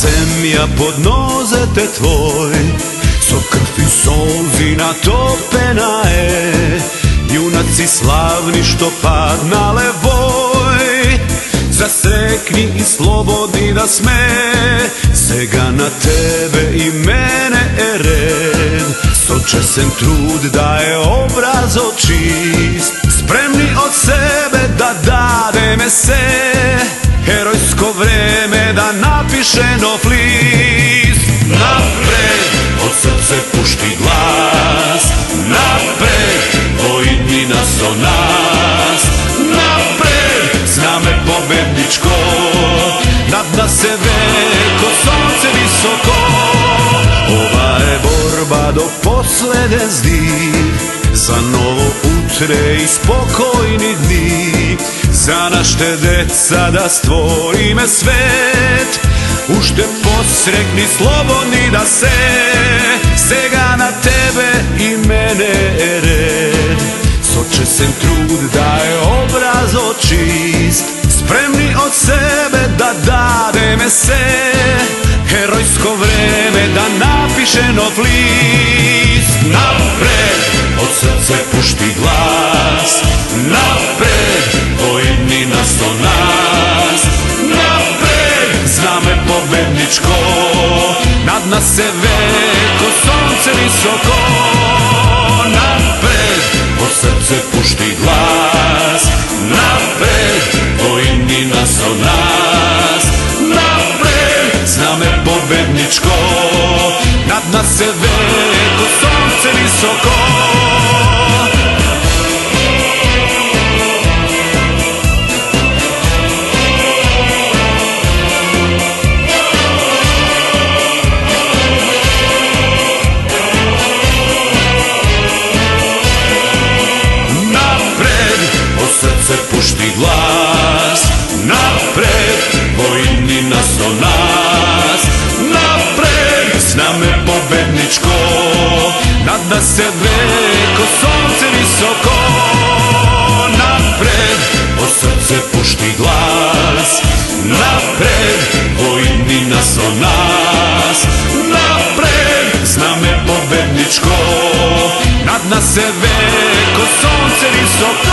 zemlja pod nozete tvoj, so krvi solzi natopena je, junaci slavni što padnale voj. Zasrekni i slobodni da sme, sega na tebe i mene je red. Sočesen trud da je obraz očist, spremni od sebe da dademe se, herojsko vreme da napiše nov list. Napred, od srce pušti glas, napred, vojni nas o nas. Napred, zname pobedničko, nad nas se veko, sonce visoko. Ova je borba do poslednje zdi, za novo utre i spokojni dni, za našte deca da stvorime svet, ušte posrekni slobodni da se, sega na tebe i mene je red. Sočesen trud da je obraz očist, spremni od sebe da dademe se, herojsko vreme da napiše nov list. Napred, od srce pušti glas, napred, vojni nas o nas. Napred, zname pobedničko, nad nas se veko, sonce visoko. Napred, od srce pušti glas, napred, vojni nas o nas. Napred, zname pobedničko, nad nas se veko, sonce visoko. Pušti glas, napred, vojni nas o nas. Napred, zname pobedničko, nad nas se veko, sonce visoko. Napred, od srce pušti glas, napred, vojni nas o nas. Napred, zname pobedničko, nad nas se veko, sonce visoko.